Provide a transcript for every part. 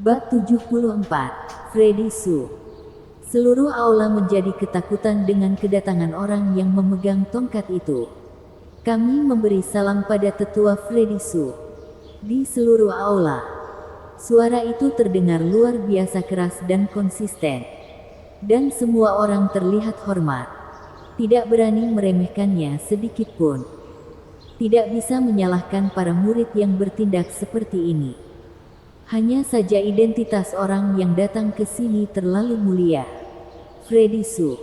Bab 74, Freddy Su. Seluruh aula menjadi ketakutan dengan kedatangan orang yang memegang tongkat itu. Kami memberi salam pada tetua Freddy Su. Di seluruh aula, suara itu terdengar luar biasa keras dan konsisten. Dan semua orang terlihat hormat. Tidak berani meremehkannya sedikit pun. Tidak bisa menyalahkan para murid yang bertindak seperti ini. Hanya saja identitas orang yang datang ke sini terlalu mulia. Freddy Su,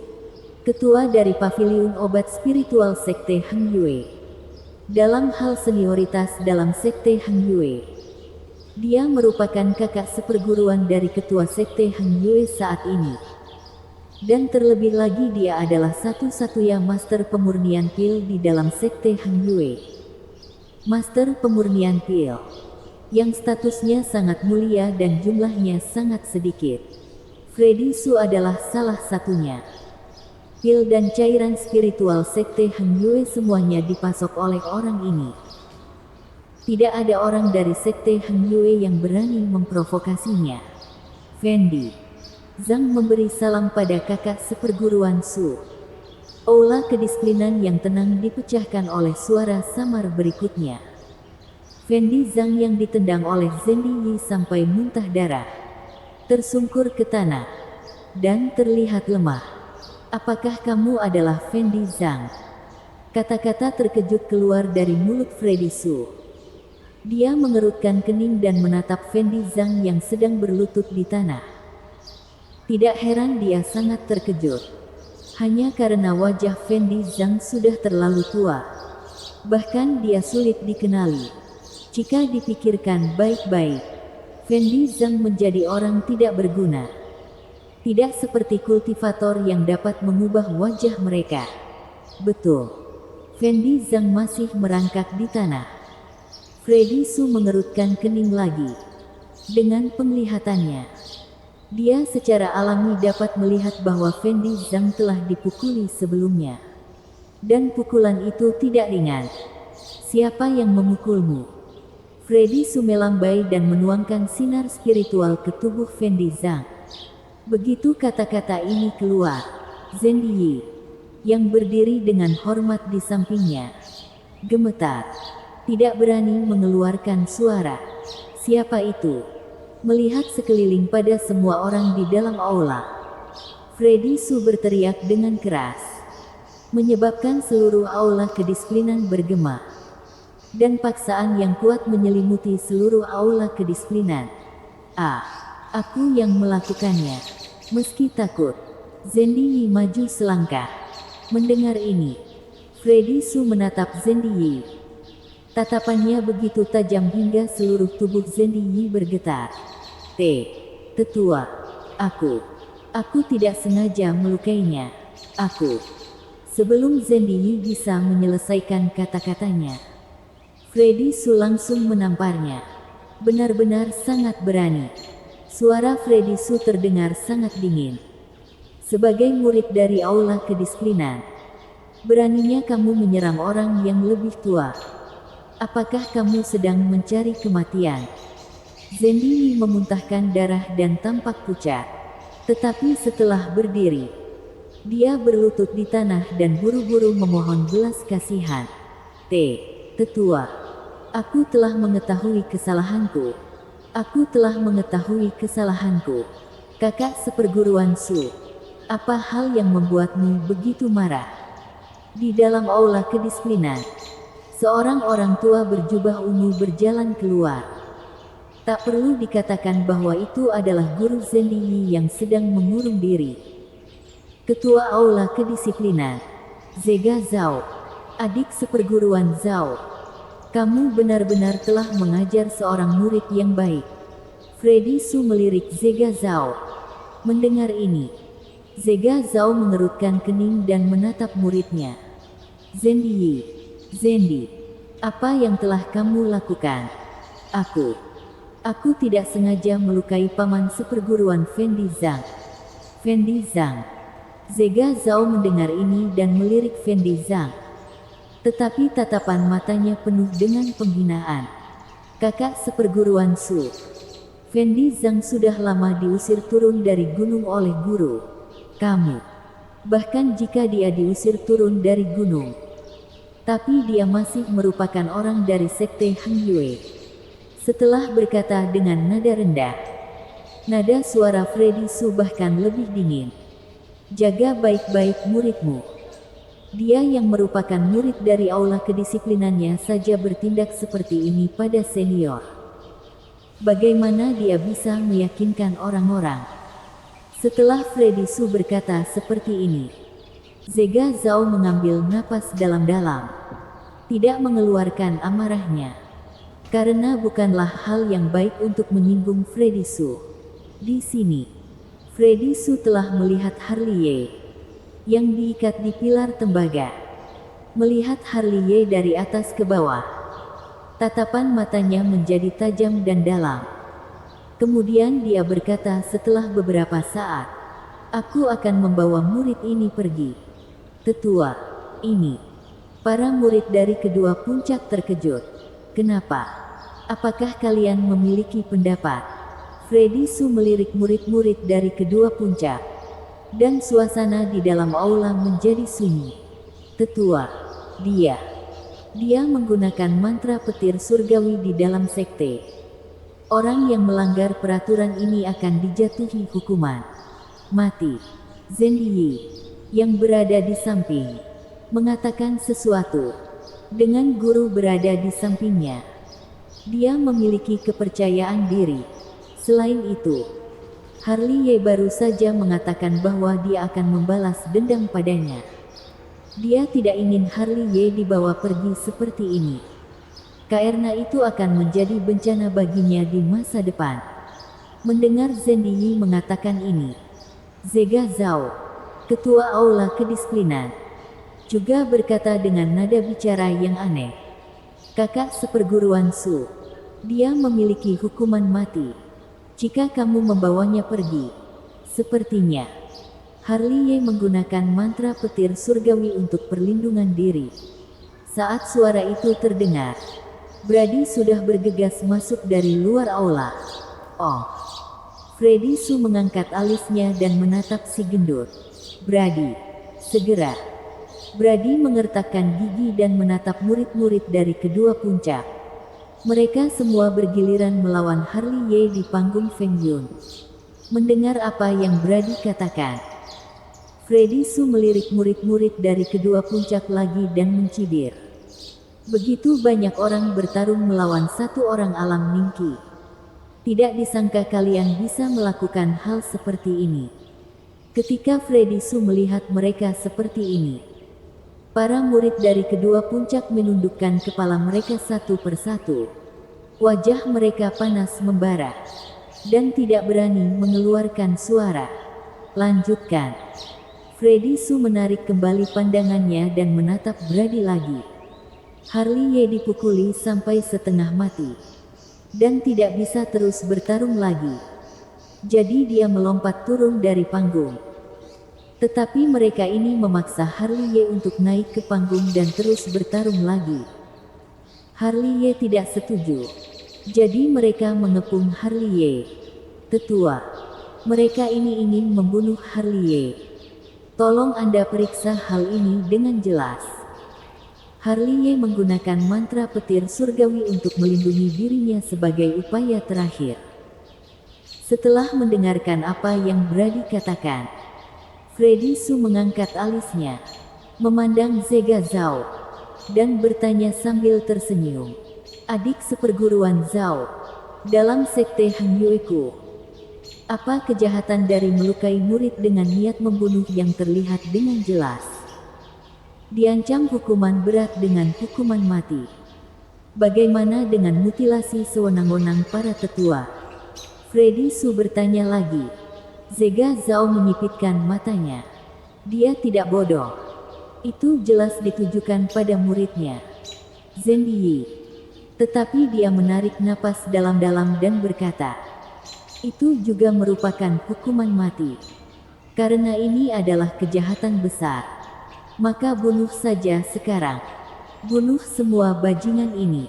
ketua dari Paviliun Obat Spiritual Sekte Heng Yue. Dalam hal senioritas dalam Sekte Heng Yue, dia merupakan kakak seperguruan dari ketua Sekte Heng Yue saat ini. Dan terlebih lagi dia adalah satu-satunya master pemurnian pil di dalam Sekte Heng Yue. Master pemurnian pil yang statusnya sangat mulia dan jumlahnya sangat sedikit. Freddy Su adalah salah satunya. Pil dan cairan spiritual Sekte Heng Yue semuanya dipasok oleh orang ini. Tidak ada orang dari Sekte Heng Yue yang berani memprovokasinya. Fendi Zhang memberi salam pada kakak seperguruan Su. Aula kedisiplinan yang tenang dipecahkan oleh suara samar berikutnya. Fendi Zhang yang ditendang oleh Zendi Yi sampai muntah darah, tersungkur ke tanah, dan terlihat lemah. Apakah kamu adalah Fendi Zhang? Kata-kata terkejut keluar dari mulut Freddy Su. Dia mengerutkan kening dan menatap Fendi Zhang yang sedang berlutut di tanah. Tidak heran dia sangat terkejut. Hanya karena wajah Fendi Zhang sudah terlalu tua. Bahkan dia sulit dikenali. Jika dipikirkan baik-baik, Fendi Zhang menjadi orang tidak berguna. Tidak seperti kultivator yang dapat mengubah wajah mereka. Betul, Fendi Zhang masih merangkak di tanah. Freddy Su mengerutkan kening lagi. Dengan penglihatannya, dia secara alami dapat melihat bahwa Fendi Zhang telah dipukuli sebelumnya. Dan pukulan itu tidak ringan. Siapa yang memukulmu? Freddy Su melambai dan menuangkan sinar spiritual ke tubuh Fendi Zhang. Begitu kata-kata ini keluar, Zendi Yi, yang berdiri dengan hormat di sampingnya, gemetar. Tidak berani mengeluarkan suara. Siapa itu? Melihat sekeliling pada semua orang di dalam aula, Freddy Su berteriak dengan keras, menyebabkan seluruh aula kedisiplinan bergema. Dan paksaan yang kuat menyelimuti seluruh aula kedisiplinan. Aku yang melakukannya. Meski takut, Zendi Yi maju selangkah. Mendengar ini, Freddy Su menatap Zendi Yi. Tatapannya begitu tajam hingga seluruh tubuh Zendi Yi bergetar. Tetua, aku tidak sengaja melukainya. Sebelum Zendi Yi bisa menyelesaikan kata-katanya, Freddy Su langsung menamparnya. Benar-benar sangat berani. Suara Freddy Su terdengar sangat dingin. Sebagai murid dari aula kedisiplinan, beraninya kamu menyerang orang yang lebih tua. Apakah kamu sedang mencari kematian? Zendi Yi memuntahkan darah dan tampak pucat. Tetapi setelah berdiri, dia berlutut di tanah dan buru-buru memohon belas kasihan. Tetua, aku telah mengetahui kesalahanku. Kakak seperguruan Su, apa hal yang membuatmu begitu marah? Di dalam aula kedisiplinan, seorang orang tua berjubah ungu berjalan keluar. Tak perlu dikatakan bahwa itu adalah guru Zendi Yi yang sedang mengurung diri. Ketua aula kedisiplinan, Zega Zhao, adik seperguruan Zhao. Kamu benar-benar telah mengajar seorang murid yang baik. Freddy Su melirik Zega Zhao. Mendengar ini, Zega Zhao mengerutkan kening dan menatap muridnya. Zendi Yi, Zendi, apa yang telah kamu lakukan? Aku tidak sengaja melukai paman seperguruan Fendi Zhang. Zega Zhao mendengar ini dan melirik Fendi Zhang. Tetapi tatapan matanya penuh dengan penghinaan. Kakak seperguruan Su, Fendi Zhang sudah lama diusir turun dari gunung oleh guru. Kamu. Bahkan jika dia diusir turun dari gunung. Tapi dia masih merupakan orang dari sekte Hang Yue. Setelah berkata dengan nada rendah. Nada suara Freddy Su bahkan lebih dingin. Jaga baik-baik muridmu. Dia yang merupakan murid dari aula kedisiplinannya saja bertindak seperti ini pada senior. Bagaimana dia bisa meyakinkan orang-orang? Setelah Freddy Su berkata seperti ini, Zega Zhao mengambil napas dalam-dalam. Tidak mengeluarkan amarahnya. Karena bukanlah hal yang baik untuk menyinggung Freddy Su. Di sini, Freddy Su telah melihat Harley Ye yang diikat di pilar tembaga. Melihat Harley Ye dari atas ke bawah. Tatapan matanya menjadi tajam dan dalam. Kemudian dia berkata setelah beberapa saat, aku akan membawa murid ini pergi. Tetua, ini. Para murid dari kedua puncak terkejut. Kenapa? Apakah kalian memiliki pendapat? Freddy Su melirik murid-murid dari kedua puncak. Dan suasana di dalam aula menjadi sunyi. Tetua, dia menggunakan mantra petir surgawi di dalam sekte. Orang yang melanggar peraturan ini akan dijatuhi hukuman mati. Zendiyi, yang berada di samping, mengatakan sesuatu. Dengan guru berada di sampingnya, dia memiliki kepercayaan diri. Selain itu, Harley Ye baru saja mengatakan bahwa dia akan membalas dendam padanya. Dia tidak ingin Harley Ye dibawa pergi seperti ini. Karena itu akan menjadi bencana baginya di masa depan. Mendengar Zendiyi mengatakan ini, Zega Zhao, ketua aula kedisiplinan, juga berkata dengan nada bicara yang aneh. Kakak seperguruan Su, dia memiliki hukuman mati. Jika kamu membawanya pergi, sepertinya Harley Ye menggunakan mantra petir surgawi untuk perlindungan diri. Saat suara itu terdengar, Brady sudah bergegas masuk dari luar aula. Oh, Freddy Su mengangkat alisnya dan menatap si gendut. Brady, segera. Brady mengertakkan gigi dan menatap murid-murid dari kedua puncak. Mereka semua bergiliran melawan Harley Ye di panggung Feng Yun. Mendengar apa yang Brady katakan, Freddy Su melirik murid-murid dari kedua puncak lagi dan mencibir. Begitu banyak orang bertarung melawan satu orang alam Ningki. Tidak disangka kalian bisa melakukan hal seperti ini. Ketika Freddy Su melihat mereka seperti ini, para murid dari kedua puncak menundukkan kepala mereka satu persatu. Wajah mereka panas membara. Dan tidak berani mengeluarkan suara. Lanjutkan. Freddy Su menarik kembali pandangannya dan menatap Brady lagi. Harley Ye dipukuli sampai setengah mati. Dan tidak bisa terus bertarung lagi. Jadi dia melompat turun dari panggung. Tetapi mereka ini memaksa Harley Ye untuk naik ke panggung dan terus bertarung lagi. Harley Ye tidak setuju. Jadi mereka mengepung Harley Ye. Tetua, mereka ini ingin membunuh Harley Ye. Tolong Anda periksa hal ini dengan jelas. Harley Ye menggunakan mantra petir surgawi untuk melindungi dirinya sebagai upaya terakhir. Setelah mendengarkan apa yang Brady katakan, Freddy Su mengangkat alisnya, memandang Zega Zhao, dan bertanya sambil tersenyum. Adik seperguruan Zhao, dalam sekte Hang Yueku, apa kejahatan dari melukai murid dengan niat membunuh yang terlihat dengan jelas? Diancam hukuman berat dengan hukuman mati. Bagaimana dengan mutilasi sewenang-wenang para tetua? Freddy Su bertanya lagi. Zega Zhao menyipitkan matanya. Dia tidak bodoh. Itu jelas ditujukan pada muridnya, Zendiyi. Tetapi dia menarik napas dalam-dalam dan berkata, itu juga merupakan hukuman mati. Karena ini adalah kejahatan besar. Maka bunuh saja sekarang. Bunuh semua bajingan ini.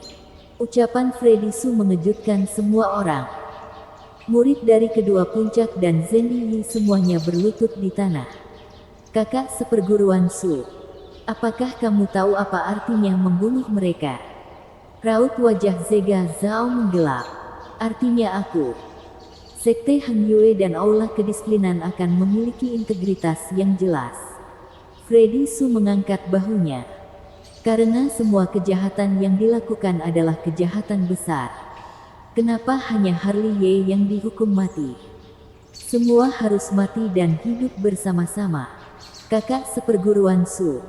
Ucapan Freddy Su mengejutkan semua orang. Murid dari kedua puncak dan Zendi Yi semuanya berlutut di tanah. Kakak seperguruan Su, apakah kamu tahu apa artinya membunuh mereka? Raut wajah Zega Zhao menggelap. Artinya aku, Sekte Heng Yue dan Aula Kedisiplinan akan memiliki integritas yang jelas. Freddy Su mengangkat bahunya. Karena semua kejahatan yang dilakukan adalah kejahatan besar. Kenapa hanya Harley Ye yang dihukum mati? Semua harus mati dan hidup bersama-sama. Kakak seperguruan Su,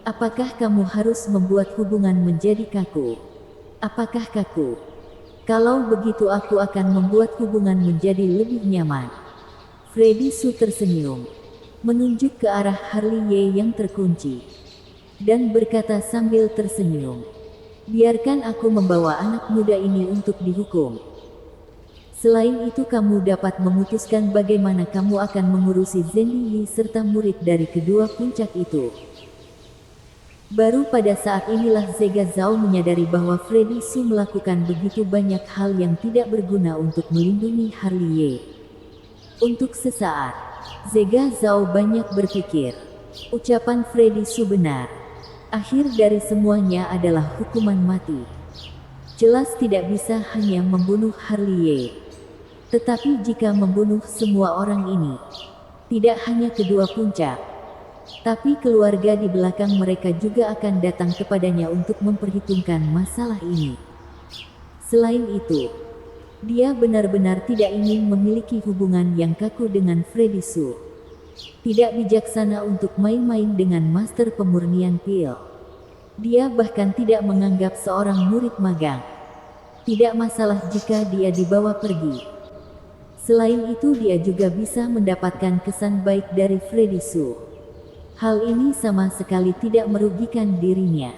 apakah kamu harus membuat hubungan menjadi kaku? Apakah kaku? Kalau begitu aku akan membuat hubungan menjadi lebih nyaman. Freddy Su tersenyum, menunjuk ke arah Harley Ye yang terkunci, dan berkata sambil tersenyum, biarkan aku membawa anak muda ini untuk dihukum. Selain itu kamu dapat memutuskan bagaimana kamu akan mengurusi Zendi Yi serta murid dari kedua puncak itu. Baru pada saat inilah Zega Zhao menyadari bahwa Freddy Su melakukan begitu banyak hal yang tidak berguna untuk melindungi Harley Ye. Untuk sesaat, Zega Zhao banyak berpikir, ucapan Freddy Su benar. Akhir dari semuanya adalah hukuman mati. Jelas tidak bisa hanya membunuh Harley Ye. Tetapi jika membunuh semua orang ini, tidak hanya kedua puncak, tapi keluarga di belakang mereka juga akan datang kepadanya untuk memperhitungkan masalah ini. Selain itu, dia benar-benar tidak ingin memiliki hubungan yang kaku dengan Freddy Su. Tidak bijaksana untuk main-main dengan master pemurnian pil. Dia bahkan tidak menganggap seorang murid magang. Tidak masalah jika dia dibawa pergi. Selain itu dia juga bisa mendapatkan kesan baik dari Freddy Su. Hal ini sama sekali tidak merugikan dirinya.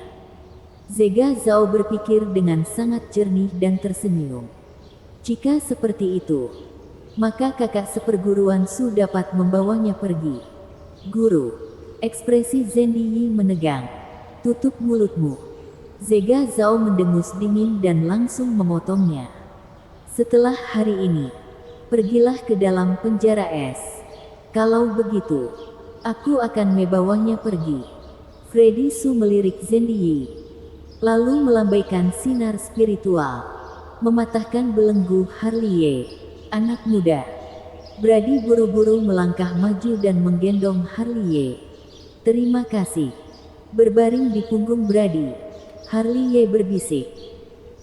Zega Zhao berpikir dengan sangat jernih dan tersenyum. Jika seperti itu, maka kakak seperguruan Su dapat membawanya pergi. Guru, ekspresi Zendi Yi menegang. Tutup mulutmu. Zega Zhao mendengus dingin dan langsung memotongnya. Setelah hari ini, pergilah ke dalam penjara es. Kalau begitu, aku akan membawanya pergi. Freddy Su melirik Zendi Yi, lalu melambaikan sinar spiritual, mematahkan belenggu Harley Ye. Anak muda, Brady buru-buru melangkah maju dan menggendong Harley Ye. Terima kasih. Berbaring di punggung Brady, Harley Ye berbisik.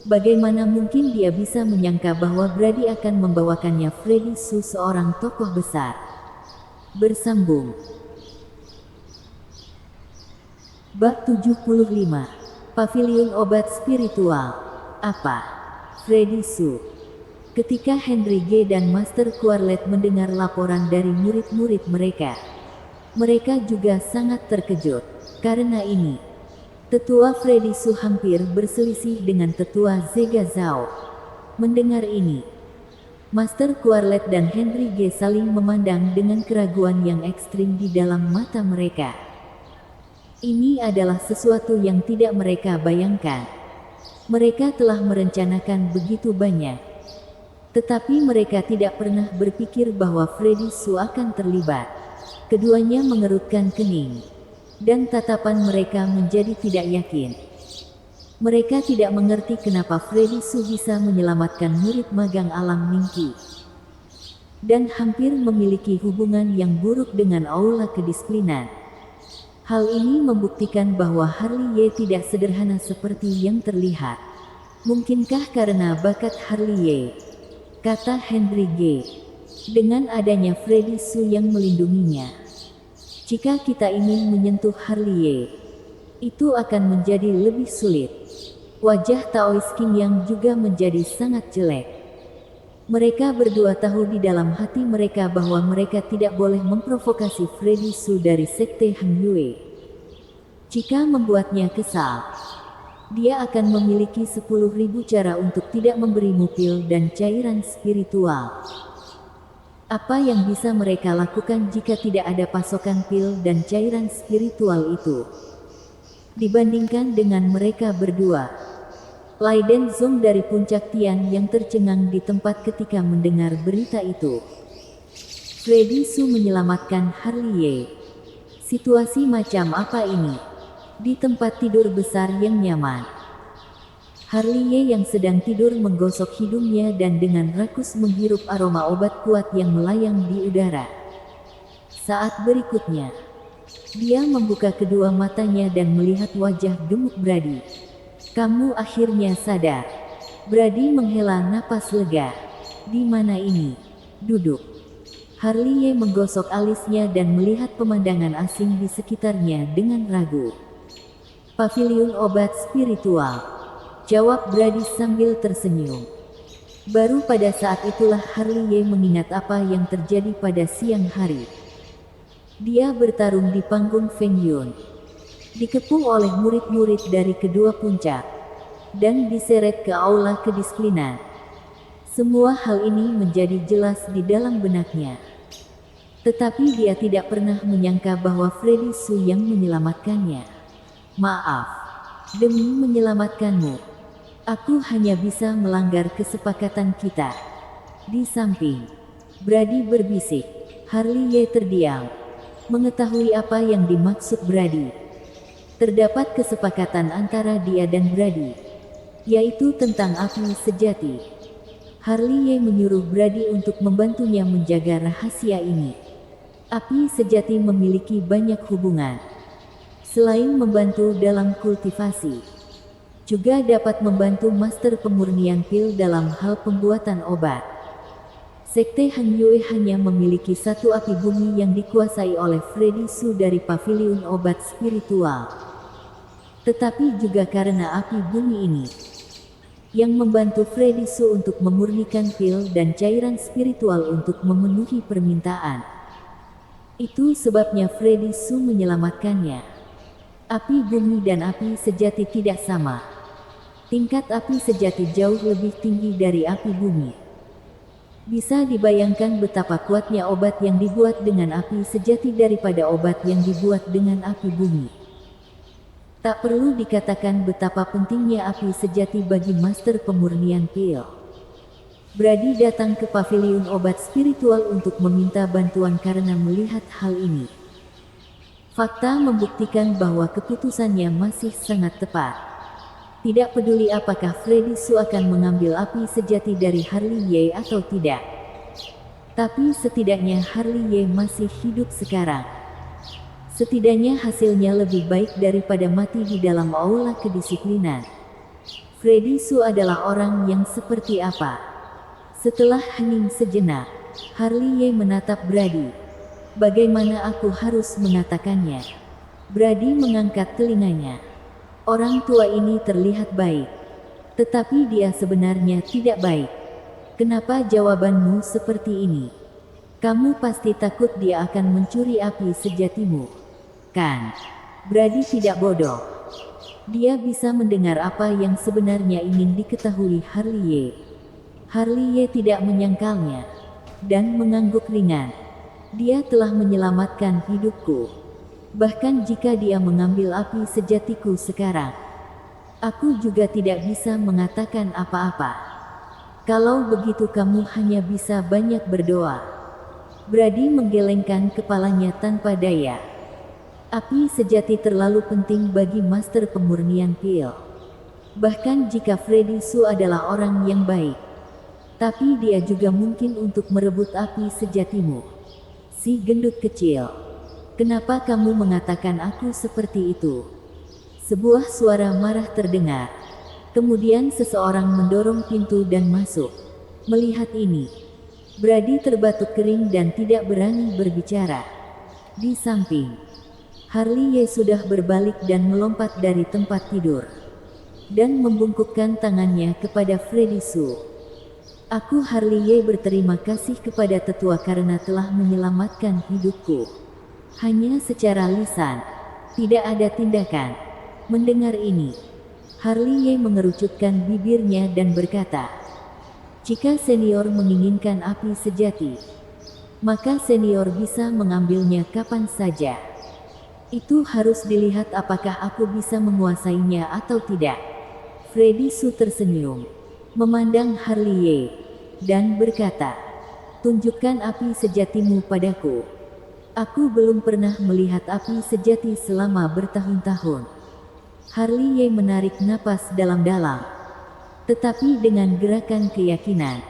Bagaimana mungkin dia bisa menyangka bahwa Brady akan membawakannya Freddy Su, seorang tokoh besar. Bersambung. Bab 75. Pavilion Obat Spiritual. Apa? Freddy Su. Ketika Henry G dan Master Quarlet mendengar laporan dari murid-murid mereka juga sangat terkejut. Karena ini, Tetua Freddy Su hampir berselisih dengan Tetua Zega Zhao. Mendengar ini, Master Quarlet dan Henry G saling memandang dengan keraguan yang ekstrim di dalam mata mereka. Ini adalah sesuatu yang tidak mereka bayangkan. Mereka telah merencanakan begitu banyak, tetapi mereka tidak pernah berpikir bahwa Freddy Su akan terlibat. Keduanya mengerutkan kening, dan tatapan mereka menjadi tidak yakin. Mereka tidak mengerti kenapa Freddy Su bisa menyelamatkan murid magang Alam Ningki, dan hampir memiliki hubungan yang buruk dengan Aula Kedisiplinan. Hal ini membuktikan bahwa Harley Ye tidak sederhana seperti yang terlihat. Mungkinkah karena bakat Harley Ye? Kata Henry G. Dengan adanya Freddy Su yang melindunginya, jika kita ingin menyentuh Harley Ye, itu akan menjadi lebih sulit. Wajah Taoist King yang juga menjadi sangat jelek. Mereka berdua tahu di dalam hati mereka bahwa mereka tidak boleh memprovokasi Freddy Su dari Sekte Heng Yue. Jika membuatnya kesal, dia akan memiliki 10.000 cara untuk tidak memberimu pil dan cairan spiritual. Apa yang bisa mereka lakukan jika tidak ada pasokan pil dan cairan spiritual itu? Dibandingkan dengan mereka berdua, Laiden Zong dari puncak Tian yang tercengang di tempat ketika mendengar berita itu. Freddy Su menyelamatkan Harley Ye. Situasi macam apa ini? Di tempat tidur besar yang nyaman. Harley Ye yang sedang tidur menggosok hidungnya dan dengan rakus menghirup aroma obat kuat yang melayang di udara. Saat berikutnya, dia membuka kedua matanya dan melihat wajah gemuk Brady. Kamu akhirnya sadar. Brady menghela napas lega. Di mana ini? Duduk. Harley Ye menggosok alisnya dan melihat pemandangan asing di sekitarnya dengan ragu. Paviliun obat spiritual. Jawab Brady sambil tersenyum. Baru pada saat itulah Harley Ye mengingat apa yang terjadi pada siang hari. Dia bertarung di panggung Feng Yun. Dikepung oleh murid-murid dari kedua puncak, dan diseret ke aula kedisiplinan. Semua hal ini menjadi jelas di dalam benaknya. Tetapi dia tidak pernah menyangka bahwa Freddy Su yang menyelamatkannya. Maaf, demi menyelamatkanmu, aku hanya bisa melanggar kesepakatan kita. Di samping, Brady berbisik. Harley Ye terdiam, mengetahui apa yang dimaksud Brady. Terdapat kesepakatan antara dia dan Brady, yaitu tentang api sejati. Harley Ye menyuruh Brady untuk membantunya menjaga rahasia ini. Api sejati memiliki banyak hubungan. Selain membantu dalam kultivasi, juga dapat membantu master pemurnian pil dalam hal pembuatan obat. Sekte Han Yue hanya memiliki satu api bumi yang dikuasai oleh Freddy Su dari paviliun obat spiritual. Tetapi juga karena api bumi ini yang membantu Freddy Su untuk memurnikan pil dan cairan spiritual untuk memenuhi permintaan. Itu sebabnya Freddy Su menyelamatkannya. Api bumi dan api sejati tidak sama. Tingkat api sejati jauh lebih tinggi dari api bumi. Bisa dibayangkan betapa kuatnya obat yang dibuat dengan api sejati daripada obat yang dibuat dengan api bumi. Tak perlu dikatakan betapa pentingnya api sejati bagi master pemurnian pil. Brady datang ke paviliun obat spiritual untuk meminta bantuan karena melihat hal ini. Fakta membuktikan bahwa keputusannya masih sangat tepat. Tidak peduli apakah Freddy Su akan mengambil api sejati dari Harley Ye atau tidak. Tapi setidaknya Harley Ye masih hidup sekarang. Setidaknya hasilnya lebih baik daripada mati di dalam aula kedisiplinan. Freddy Su adalah orang yang seperti apa? Setelah hening sejenak, Harley Ye menatap Brady. Bagaimana aku harus mengatakannya? Brady mengangkat telinganya. Orang tua ini terlihat baik, tetapi dia sebenarnya tidak baik. Kenapa jawabanmu seperti ini? Kamu pasti takut dia akan mencuri api sejatimu. Kan? Brady tidak bodoh. Dia bisa mendengar apa yang sebenarnya ingin diketahui Harley Ye. Harley Ye tidak menyangkalnya, dan mengangguk ringan. Dia telah menyelamatkan hidupku. Bahkan jika dia mengambil api sejatiku sekarang, aku juga tidak bisa mengatakan apa-apa. Kalau begitu kamu hanya bisa banyak berdoa. Brady menggelengkan kepalanya tanpa daya. Api sejati terlalu penting bagi master pemurnian pil. Bahkan jika Freddy Su adalah orang yang baik, tapi dia juga mungkin untuk merebut api sejatimu. Si gendut kecil, kenapa kamu mengatakan aku seperti itu? Sebuah suara marah terdengar. Kemudian seseorang mendorong pintu dan masuk. Melihat ini, Brady terbatuk kering dan tidak berani berbicara. Di samping, Harley Ye sudah berbalik dan melompat dari tempat tidur, dan membungkukkan tangannya kepada Freddy Su. Aku Harley Ye berterima kasih kepada tetua karena telah menyelamatkan hidupku. Hanya secara lisan, tidak ada tindakan. Mendengar ini, Harley Ye mengerucutkan bibirnya dan berkata, jika senior menginginkan api sejati, maka senior bisa mengambilnya kapan saja. Itu harus dilihat apakah aku bisa menguasainya atau tidak. Freddy Su tersenyum, memandang Harley Ye, dan berkata, "Tunjukkan api sejatimu padaku. Aku belum pernah melihat api sejati selama bertahun-tahun." Harley Ye menarik napas dalam-dalam, tetapi dengan gerakan keyakinan.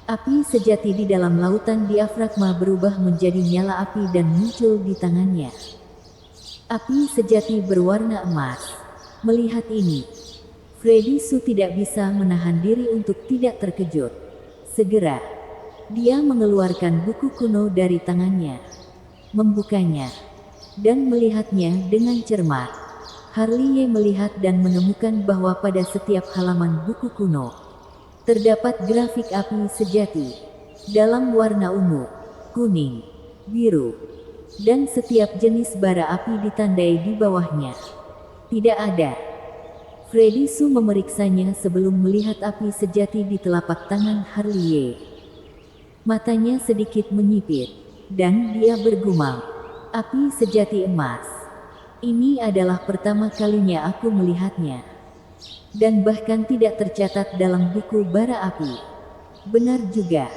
Api sejati di dalam lautan diafragma berubah menjadi nyala api dan muncul di tangannya. Api sejati berwarna emas. Melihat ini, Freddy Su tidak bisa menahan diri untuk tidak terkejut. Segera, dia mengeluarkan buku kuno dari tangannya, membukanya, dan melihatnya dengan cermat. Harley Ye melihat dan menemukan bahwa pada setiap halaman buku kuno, terdapat grafik api sejati, dalam warna ungu, kuning, biru, dan setiap jenis bara api ditandai di bawahnya. Tidak ada. Freddy Su memeriksanya sebelum melihat api sejati di telapak tangan Harley Ye. Matanya sedikit menyipit, dan dia bergumam, "Api sejati emas. Ini adalah pertama kalinya aku melihatnya. Dan bahkan tidak tercatat dalam buku bara api." Benar juga.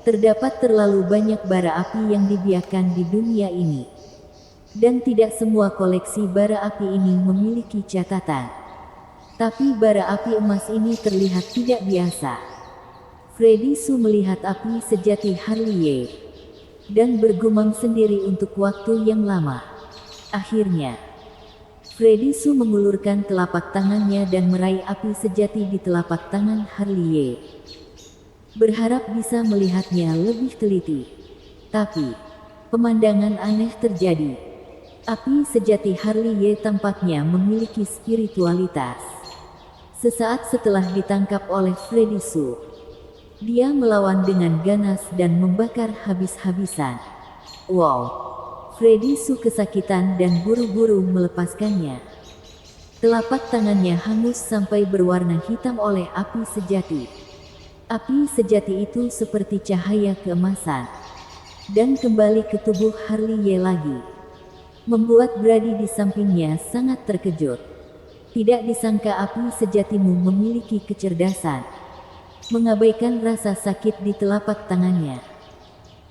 Terdapat terlalu banyak bara api yang dibiarkan di dunia ini. Dan tidak semua koleksi bara api ini memiliki catatan. Tapi bara api emas ini terlihat tidak biasa. Freddy Su melihat api sejati Harley Ye, dan bergumam sendiri untuk waktu yang lama. Akhirnya, Freddy Su mengulurkan telapak tangannya dan meraih api sejati di telapak tangan Harley Ye, berharap bisa melihatnya lebih teliti. Tapi, pemandangan aneh terjadi. Api sejati Harley Ye tampaknya memiliki spiritualitas. Sesaat setelah ditangkap oleh Freddy Su, dia melawan dengan ganas dan membakar habis-habisan. Wow! Freddy Su kesakitan dan buru-buru melepaskannya. Telapak tangannya hangus sampai berwarna hitam oleh api sejati. Api sejati itu seperti cahaya keemasan, dan kembali ke tubuh Harley Ye lagi, membuat Brady di sampingnya sangat terkejut. Tidak disangka api sejatimu memiliki kecerdasan. Mengabaikan rasa sakit di telapak tangannya,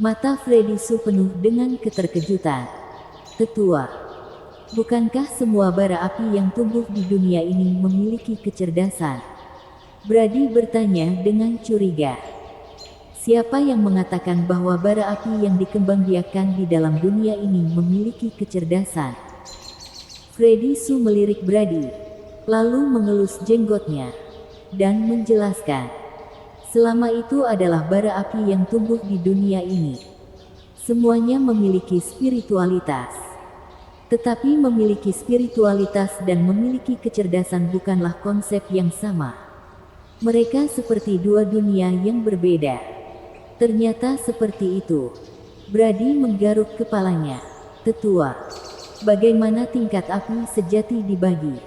mata Freddy Su penuh dengan keterkejutan. "Tetua, bukankah semua bara api yang tumbuh di dunia ini memiliki kecerdasan?" Brady bertanya dengan curiga. "Siapa yang mengatakan bahwa bara api yang dikembangbiakkan di dalam dunia ini memiliki kecerdasan?" Freddy Su melirik Brady, lalu mengelus jenggotnya, dan menjelaskan, "Selama itu adalah bara api yang tumbuh di dunia ini. Semuanya memiliki spiritualitas. Tetapi memiliki spiritualitas dan memiliki kecerdasan bukanlah konsep yang sama. Mereka seperti dua dunia yang berbeda." Ternyata seperti itu. Brady menggaruk kepalanya. "Tetua, bagaimana tingkat api sejati dibagi?"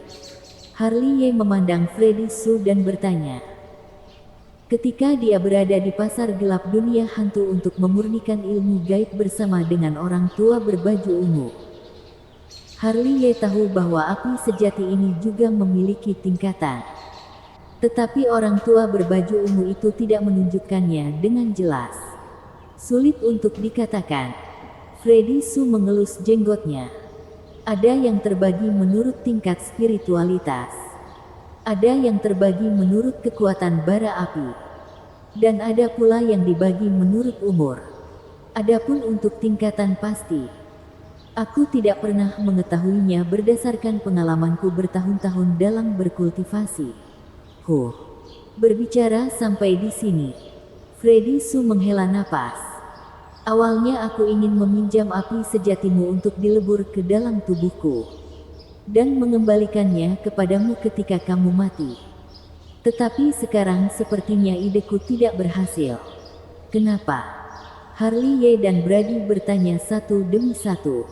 Harley Ye memandang Freddy Su dan bertanya. Ketika dia berada di pasar gelap dunia hantu untuk memurnikan ilmu gaib bersama dengan orang tua berbaju ungu, Harley Ye tahu bahwa api sejati ini juga memiliki tingkatan. Tetapi orang tua berbaju ungu itu tidak menunjukkannya dengan jelas. Sulit untuk dikatakan. Freddy Su mengelus jenggotnya. Ada yang terbagi menurut tingkat spiritualitas. Ada yang terbagi menurut kekuatan bara api. Dan ada pula yang dibagi menurut umur. Adapun untuk tingkatan pasti, aku tidak pernah mengetahuinya berdasarkan pengalamanku bertahun-tahun dalam berkultivasi. Berbicara sampai di sini, Freddy Su menghela napas. "Awalnya aku ingin meminjam api sejatimu untuk dilebur ke dalam tubuhku, dan mengembalikannya kepadamu ketika kamu mati. Tetapi sekarang sepertinya ideku tidak berhasil." "Kenapa?" Harley Ye dan Brady bertanya satu demi satu.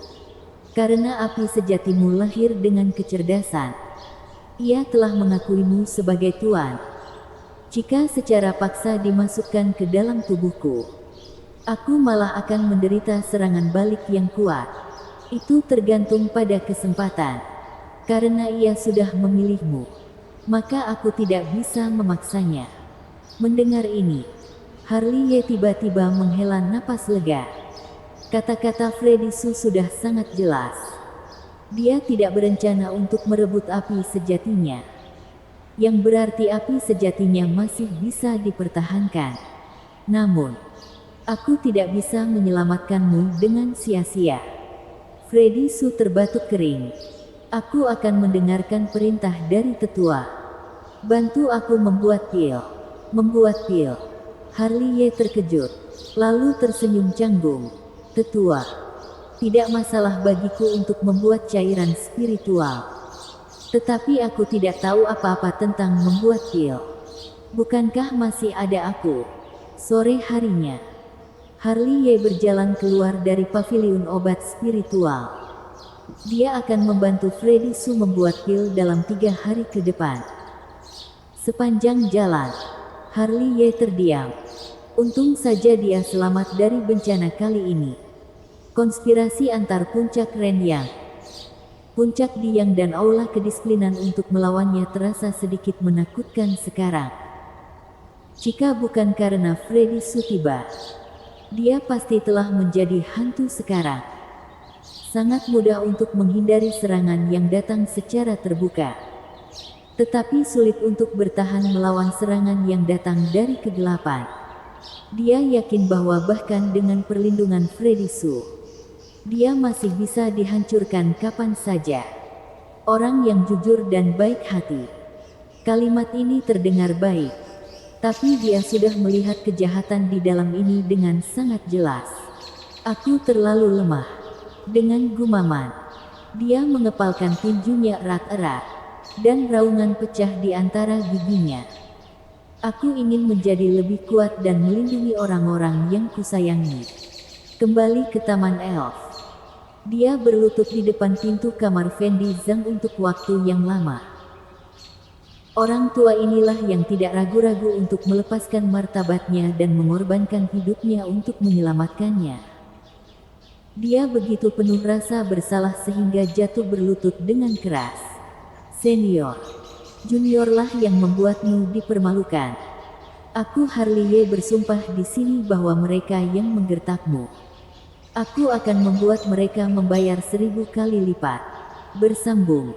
"Karena api sejatimu lahir dengan kecerdasan. Ia telah mengakuimu sebagai tuan. Jika secara paksa dimasukkan ke dalam tubuhku, aku malah akan menderita serangan balik yang kuat. Itu tergantung pada kesempatan. Karena ia sudah memilihmu." maka aku tidak bisa memaksanya. Mendengar ini, Harley Ye tiba-tiba menghela napas lega. Kata-kata Freddy Su sudah sangat jelas. Dia tidak berencana untuk merebut api sejatinya. Yang berarti api sejatinya masih bisa dipertahankan. Namun, aku tidak bisa menyelamatkanmu dengan sia-sia. Freddy Su terbatuk kering. Aku akan mendengarkan perintah dari tetua. Bantu aku membuat pil. Membuat pil. Harley Ye terkejut, lalu tersenyum canggung. Tetua, tidak masalah bagiku untuk membuat cairan spiritual. Tetapi aku tidak tahu apa-apa tentang membuat pil. Bukankah masih ada aku? Sore harinya, Harley Ye berjalan keluar dari paviliun obat spiritual. Dia akan membantu Freddy Su membuat pil dalam 3 hari ke depan. Sepanjang jalan, Harley Ye terdiam. Untung saja dia selamat dari bencana kali ini. Konspirasi antar puncak Renyang, puncak Diyang dan aula kedisiplinan untuk melawannya terasa sedikit menakutkan sekarang. Jika bukan karena Freddy Su tiba, dia pasti telah menjadi hantu sekarang. Sangat mudah untuk menghindari serangan yang datang secara terbuka. Tetapi sulit untuk bertahan melawan serangan yang datang dari kegelapan. Dia yakin bahwa bahkan dengan perlindungan Freddy Su, dia masih bisa dihancurkan kapan saja. Orang yang jujur dan baik hati. Kalimat ini terdengar baik, tapi dia sudah melihat kejahatan di dalam ini dengan sangat jelas. Aku terlalu lemah. Dengan gumaman, dia mengepalkan tinjunya erat-erat, dan raungan pecah di antara giginya. Aku ingin menjadi lebih kuat dan melindungi orang-orang yang kusayangi. Kembali ke Taman Elf. Dia berlutut di depan pintu kamar Fendi Zhang untuk waktu yang lama. Orang tua inilah yang tidak ragu-ragu untuk melepaskan martabatnya dan mengorbankan hidupnya untuk menyelamatkannya. Dia begitu penuh rasa bersalah sehingga jatuh berlutut dengan keras. Senior, juniorlah yang membuatmu dipermalukan. Aku Harley Ye bersumpah di sini bahwa mereka yang menggertakmu. Aku akan membuat mereka membayar 1000 kali lipat. Bersambung.